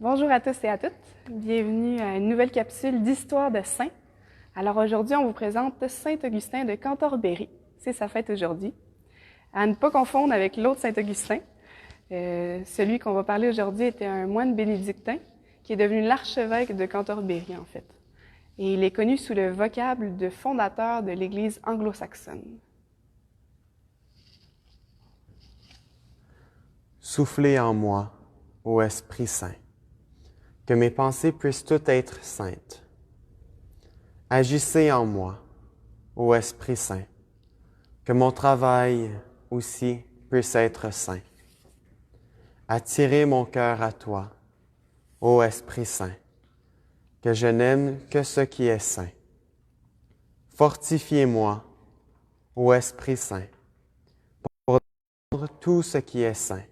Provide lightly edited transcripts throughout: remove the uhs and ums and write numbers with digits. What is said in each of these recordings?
Bonjour à tous et à toutes. Bienvenue à une nouvelle capsule d'Histoire de Saints. Alors aujourd'hui, on vous présente Saint-Augustin de Cantorbéry. C'est sa fête aujourd'hui. À ne pas confondre avec l'autre Saint-Augustin. Celui qu'on va parler aujourd'hui était un moine bénédictin qui est devenu l'archevêque de Cantorbéry en fait. Et il est connu sous le vocable de fondateur de l'Église anglo-saxonne. Soufflez en moi, ô Esprit Saint, que mes pensées puissent toutes être saintes. Agissez en moi, ô Esprit Saint, que mon travail aussi puisse être saint. Attirez mon cœur à toi, ô Esprit Saint, que je n'aime que ce qui est saint. Fortifiez-moi, ô Esprit Saint, pour rendre tout ce qui est saint.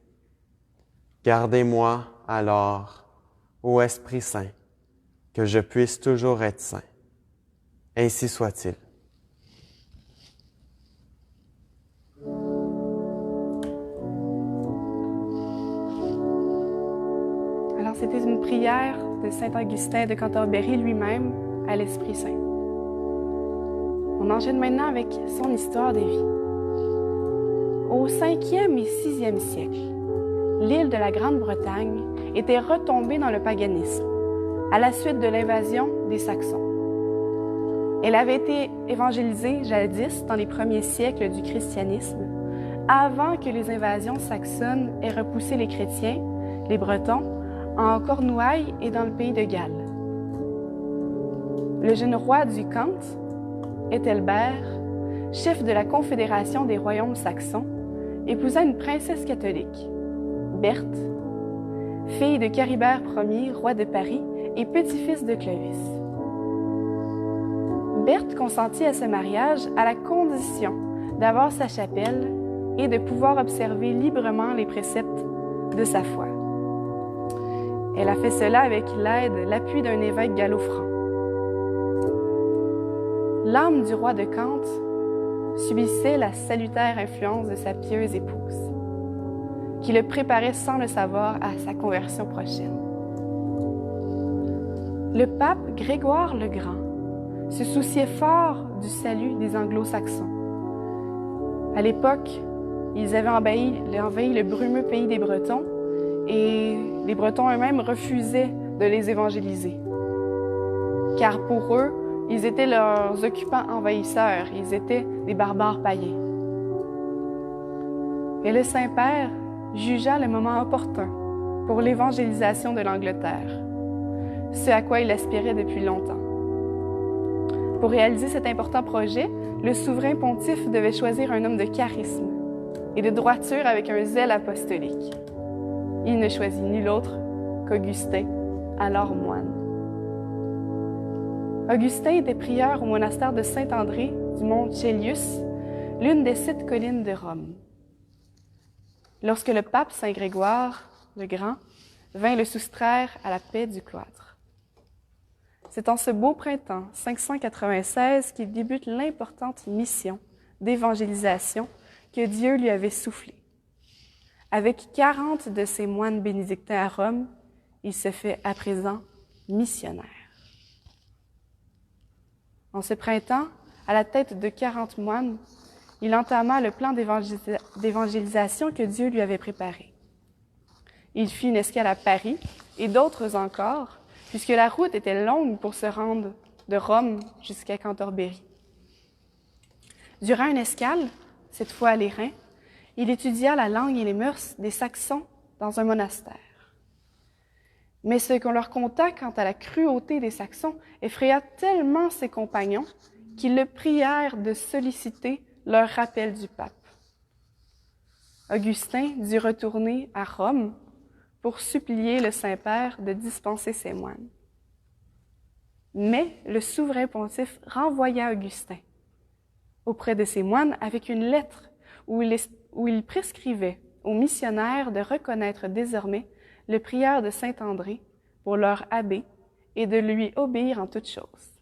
Gardez-moi alors, ô Esprit Saint, que je puisse toujours être saint. Ainsi soit-il. Alors c'était une prière de Saint-Augustin de Cantorbéry lui-même à l'Esprit Saint. On enchaîne maintenant avec son histoire de vie. Au 5e et 6e siècle, l'île de la Grande-Bretagne était retombée dans le paganisme à la suite de l'invasion des Saxons. Elle avait été évangélisée jadis dans les premiers siècles du christianisme, avant que les invasions saxonnes aient repoussé les chrétiens, les Bretons, en Cornouailles et dans le pays de Galles. Le jeune roi du Kent, Ethelbert, chef de la Confédération des royaumes saxons, épousa une princesse catholique, Berthe, fille de Charibert Ier, roi de Paris et petit-fils de Clovis. Berthe consentit à ce mariage à la condition d'avoir sa chapelle et de pouvoir observer librement les préceptes de sa foi. Elle a fait cela avec l'appui d'un évêque gallo-franc. L'âme du roi de Kent subissait la salutaire influence de sa pieuse épouse, qui le préparait sans le savoir à sa conversion prochaine. Le pape Grégoire le Grand se souciait fort du salut des Anglo-Saxons. À l'époque, ils avaient envahi le brumeux pays des Bretons et les Bretons eux-mêmes refusaient de les évangéliser. Car pour eux, ils étaient leurs occupants envahisseurs, ils étaient des barbares païens. Et le Saint-Père jugea le moment opportun pour l'évangélisation de l'Angleterre, ce à quoi il aspirait depuis longtemps. Pour réaliser cet important projet, le souverain pontife devait choisir un homme de charisme et de droiture avec un zèle apostolique. Il ne choisit nul autre qu'Augustin, alors moine. Augustin était prieur au monastère de Saint-André du mont Cælius, l'une des 7 collines de Rome. Lorsque le pape Saint Grégoire le Grand vint le soustraire à la paix du cloître. C'est en ce beau printemps 596 qu'il débute l'importante mission d'évangélisation que Dieu lui avait soufflée. Avec 40 de ses moines bénédictins à Rome, il se fait à présent missionnaire. En ce printemps, à la tête de 40 moines, il entama le plan d'évangélisation que Dieu lui avait préparé. Il fit une escale à Paris et d'autres encore, puisque la route était longue pour se rendre de Rome jusqu'à Cantorbéry. Durant une escale, cette fois à l'Airain, il étudia la langue et les mœurs des Saxons dans un monastère. Mais ce qu'on leur conta quant à la cruauté des Saxons effraya tellement ses compagnons qu'ils le prièrent de solliciter leur rappel du pape. Augustin dut retourner à Rome pour supplier le Saint-Père de dispenser ses moines. Mais le souverain pontife renvoya Augustin auprès de ses moines avec une lettre où il prescrivait aux missionnaires de reconnaître désormais le prieur de Saint-André pour leur abbé et de lui obéir en toutes choses.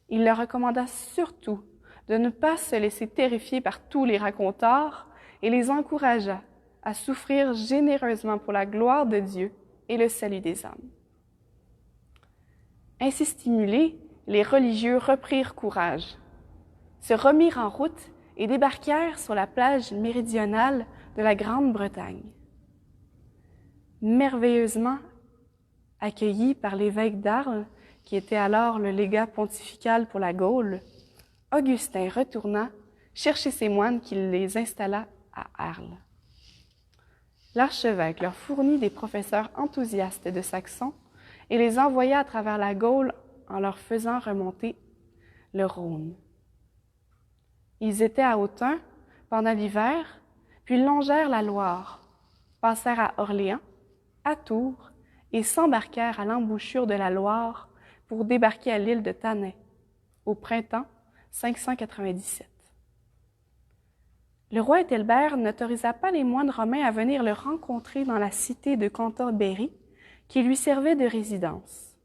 Il leur recommanda surtout de ne pas se laisser terrifier par tous les racontars et les encouragea à souffrir généreusement pour la gloire de Dieu et le salut des âmes. Ainsi stimulés, les religieux reprirent courage, se remirent en route et débarquèrent sur la plage méridionale de la Grande-Bretagne. Merveilleusement accueillis par l'évêque d'Arles, qui était alors le légat pontifical pour la Gaule, Augustin retourna chercher ses moines qui les installa à Arles. L'archevêque leur fournit des professeurs enthousiastes de saxon et les envoya à travers la Gaule en leur faisant remonter le Rhône. Ils étaient à Autun pendant l'hiver, puis longèrent la Loire, passèrent à Orléans, à Tours et s'embarquèrent à l'embouchure de la Loire pour débarquer à l'île de Thanet au printemps 597. Le roi Ethelbert n'autorisa pas les moines romains à venir le rencontrer dans la cité de Cantorbéry, qui lui servait de résidence.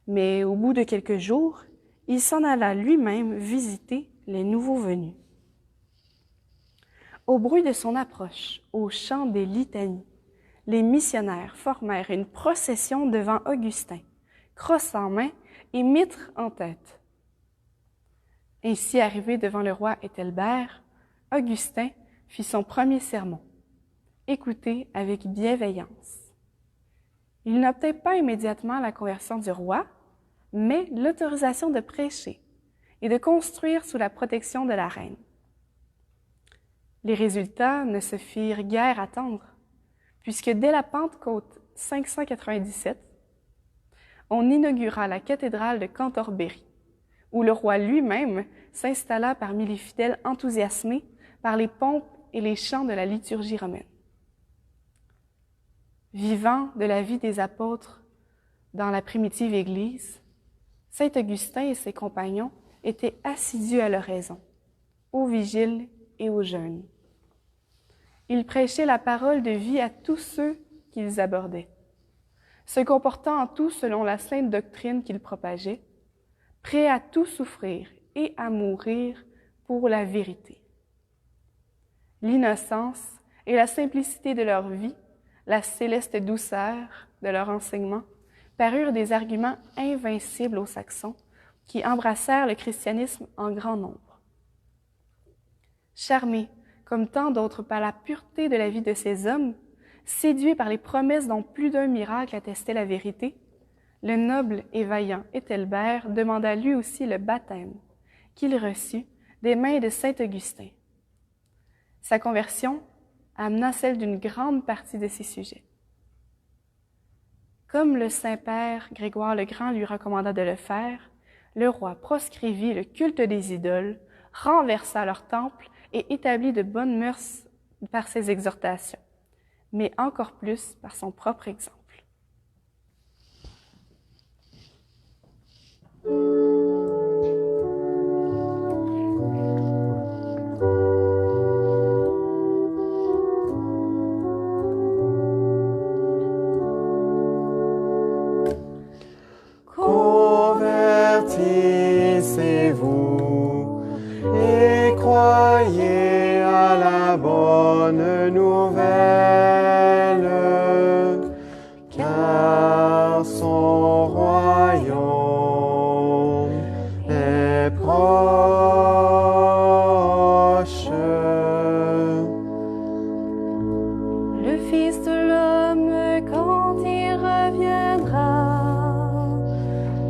Mais au bout de quelques jours, il s'en alla lui-même visiter les nouveaux venus. Au bruit de son approche, au chant des litanies, les missionnaires formèrent une procession devant Augustin, crosse en main et mitre en tête. Ainsi arrivé devant le roi Ethelbert, Augustin fit son premier sermon, écouté avec bienveillance. Il n'obtint pas immédiatement la conversion du roi, mais l'autorisation de prêcher et de construire sous la protection de la reine. Les résultats ne se firent guère attendre, puisque dès la Pentecôte 597, on inaugura la cathédrale de Cantorbéry, où le roi lui-même s'installa parmi les fidèles enthousiasmés par les pompes et les chants de la liturgie romaine. Vivant de la vie des apôtres dans la primitive Église, saint Augustin et ses compagnons étaient assidus à l'oraison, aux vigiles et aux jeûnes. Ils prêchaient la parole de vie à tous ceux qu'ils abordaient, se comportant en tout selon la sainte doctrine qu'ils propageaient, prêts à tout souffrir et à mourir pour la vérité. L'innocence et la simplicité de leur vie, la céleste douceur de leur enseignement, parurent des arguments invincibles aux Saxons qui embrassèrent le christianisme en grand nombre. Charmés, comme tant d'autres, par la pureté de la vie de ces hommes, séduits par les promesses dont plus d'un miracle attestait la vérité, le noble et vaillant Ethelbert demanda lui aussi le baptême, qu'il reçut des mains de saint Augustin. Sa conversion amena celle d'une grande partie de ses sujets. Comme le Saint-Père Grégoire le Grand lui recommanda de le faire, le roi proscrivit le culte des idoles, renversa leur temple et établit de bonnes mœurs par ses exhortations, mais encore plus par son propre exemple. Convertissez-vous et croyez à la bonne nouvelle, car son royaume est proche. Le Fils de l'homme, quand il reviendra,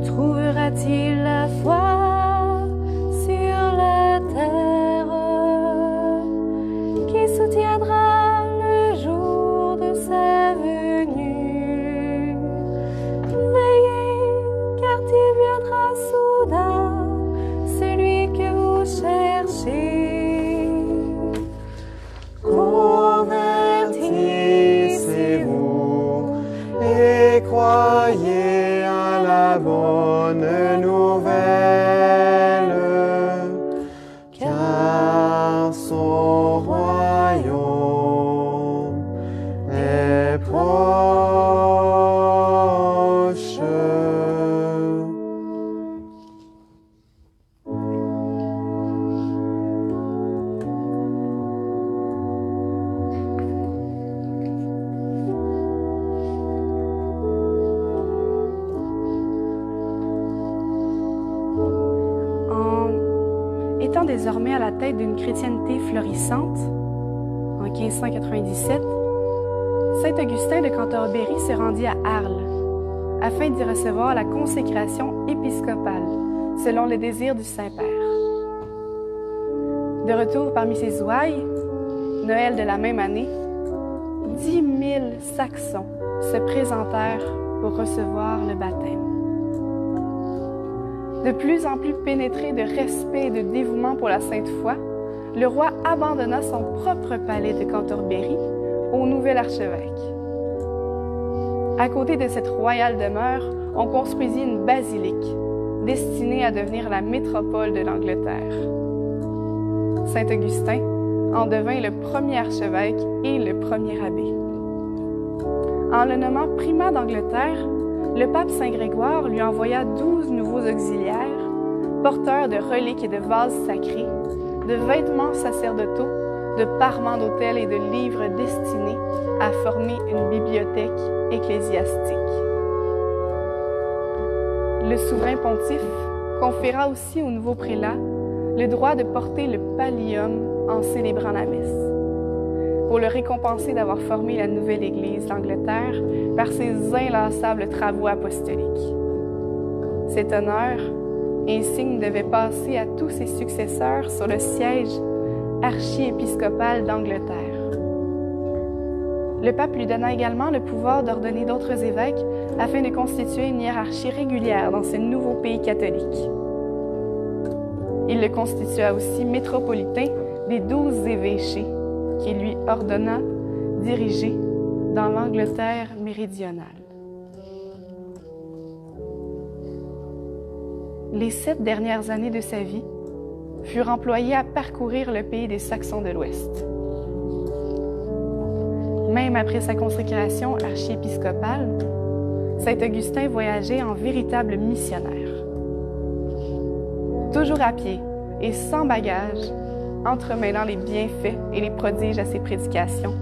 trouvera-t-il la foi sur la terre, qui soutiendra le jour de sa venue? Veillez, car il viendra soudain, celui que vous cherchez. Convertissez-vous et croyez à la bonne nouvelle, car son royaume est proche. étant désormais à la tête d'une chrétienté florissante, en 1597, saint Augustin de Cantorbéry se rendit à Arles afin d'y recevoir la consécration épiscopale, selon le désir du Saint-Père. De retour parmi ses ouailles, Noël de la même année, 10 000 Saxons se présentèrent pour recevoir le baptême. De plus en plus pénétré de respect et de dévouement pour la sainte foi, le roi abandonna son propre palais de Cantorbéry au nouvel archevêque. À côté de cette royale demeure, on construisit une basilique destinée à devenir la métropole de l'Angleterre. Saint Augustin en devint le premier archevêque et le premier abbé. En le nommant primat d'Angleterre, le pape Saint Grégoire lui envoya 12 nouveaux auxiliaires, porteurs de reliques et de vases sacrés, de vêtements sacerdotaux, de parements d'autel et de livres destinés à former une bibliothèque ecclésiastique. Le souverain pontife conféra aussi au nouveau prélat le droit de porter le pallium en célébrant la messe, pour le récompenser d'avoir formé la nouvelle Église d'Angleterre par ses inlassables travaux apostoliques. Cet honneur, insigne, devait passer à tous ses successeurs sur le siège archiépiscopal d'Angleterre. Le pape lui donna également le pouvoir d'ordonner d'autres évêques afin de constituer une hiérarchie régulière dans ce nouveau pays catholique. Il le constitua aussi métropolitain des 12 évêchés qui lui ordonna diriger dans l'Angleterre méridionale. Les 7 dernières années de sa vie furent employées à parcourir le pays des Saxons de l'Ouest. Même après sa consécration archiépiscopale, saint Augustin voyageait en véritable missionnaire. Toujours à pied et sans bagages, entremêlant les bienfaits et les prodiges à ses prédications.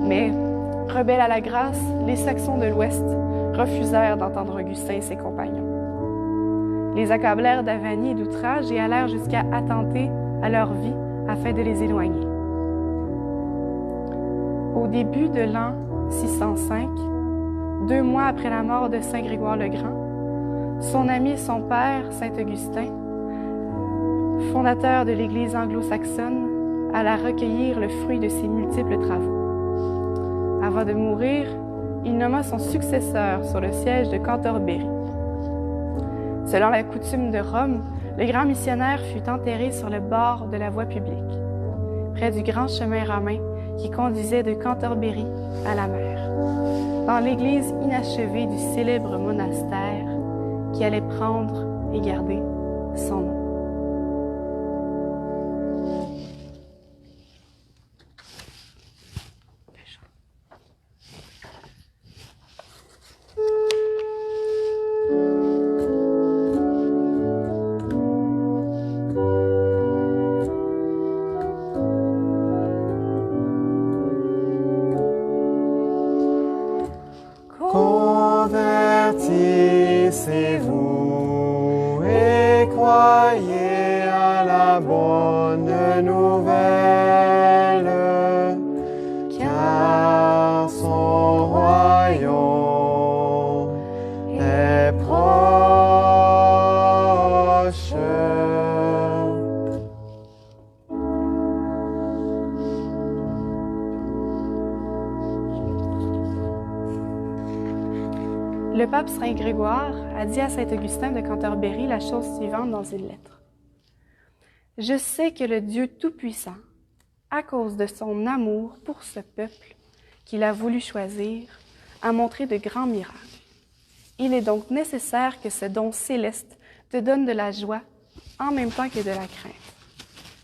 Mais, rebelles à la grâce, les Saxons de l'Ouest refusèrent d'entendre Augustin et ses compagnons. Les accablèrent d'avanies et d'outrages et allèrent jusqu'à attenter à leur vie afin de les éloigner. Au début de l'an 605, 2 mois après la mort de saint Grégoire le Grand, son ami et son père, saint Augustin, fondateur de l'Église anglo-saxonne, alla recueillir le fruit de ses multiples travaux. Avant de mourir, il nomma son successeur sur le siège de Cantorbéry. Selon la coutume de Rome, le grand missionnaire fut enterré sur le bord de la voie publique, près du grand chemin romain qui conduisait de Cantorbéry à la mer, dans l'église inachevée du célèbre monastère qui allait prendre et garder son nom. Convertissez-vous et croyez à la bonne nouvelle, car son royaume est proche. Le pape Saint Grégoire a dit à saint Augustin de Cantorbéry la chose suivante dans une lettre. « Je sais que le Dieu Tout-Puissant, à cause de son amour pour ce peuple qu'il a voulu choisir, a montré de grands miracles. Il est donc nécessaire que ce don céleste te donne de la joie en même temps que de la crainte.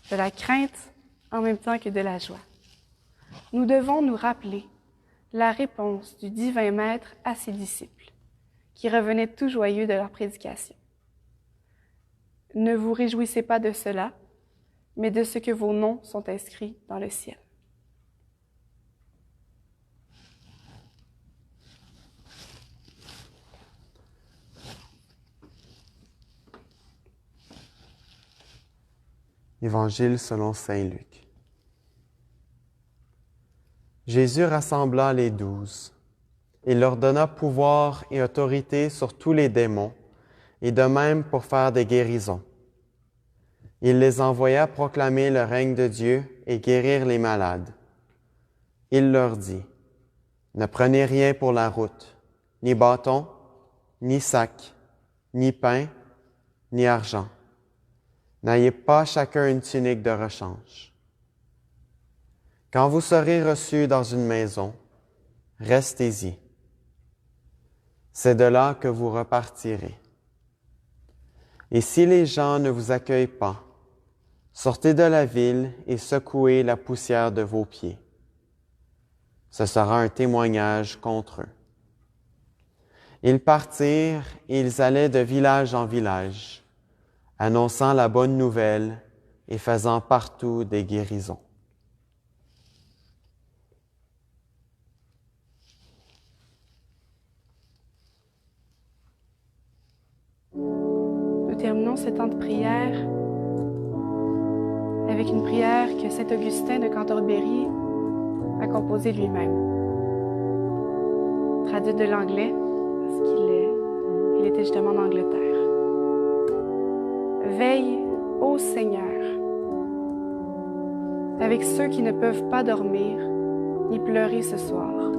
De la crainte en même temps que de la joie. Nous devons nous rappeler la réponse du divin Maître à ses disciples, qui revenaient tout joyeux de leur prédication. Ne vous réjouissez pas de cela, mais de ce que vos noms sont inscrits dans le ciel. Évangile selon saint Luc. Jésus rassembla les 12. Il leur donna pouvoir et autorité sur tous les démons, et de même pour faire des guérisons. Il les envoya proclamer le règne de Dieu et guérir les malades. Il leur dit, « Ne prenez rien pour la route, ni bâton, ni sac, ni pain, ni argent. N'ayez pas chacun une tunique de rechange. Quand vous serez reçus dans une maison, restez-y. C'est de là que vous repartirez. Et si les gens ne vous accueillent pas, sortez de la ville et secouez la poussière de vos pieds. Ce sera un témoignage contre eux. » Ils partirent et ils allaient de village en village, annonçant la bonne nouvelle et faisant partout des guérisons. Nous terminons ce temps de prière avec une prière que saint Augustin de Cantorbéry a composée lui-même. Traduite de l'anglais, parce qu'il était justement en Angleterre. Veille, ô Seigneur, avec ceux qui ne peuvent pas dormir ni pleurer ce soir.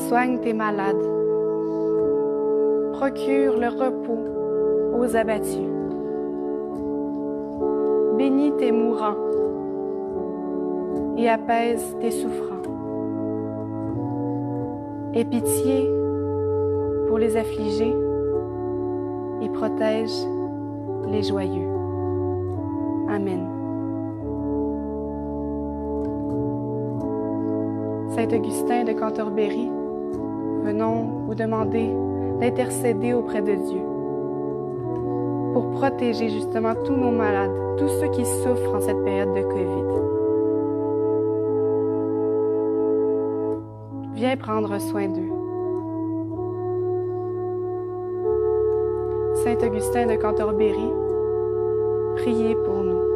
Soigne tes malades. Procure le repos aux abattus. Bénis tes mourants et apaise tes souffrants. Aie pitié pour les affligés et protège les joyeux. Amen. Saint Augustin de Cantorbéry, venons vous demander d'intercéder auprès de Dieu pour protéger justement tous nos malades, tous ceux qui souffrent en cette période de COVID. Viens prendre soin d'eux. Saint Augustin de Cantorbéry, priez pour nous.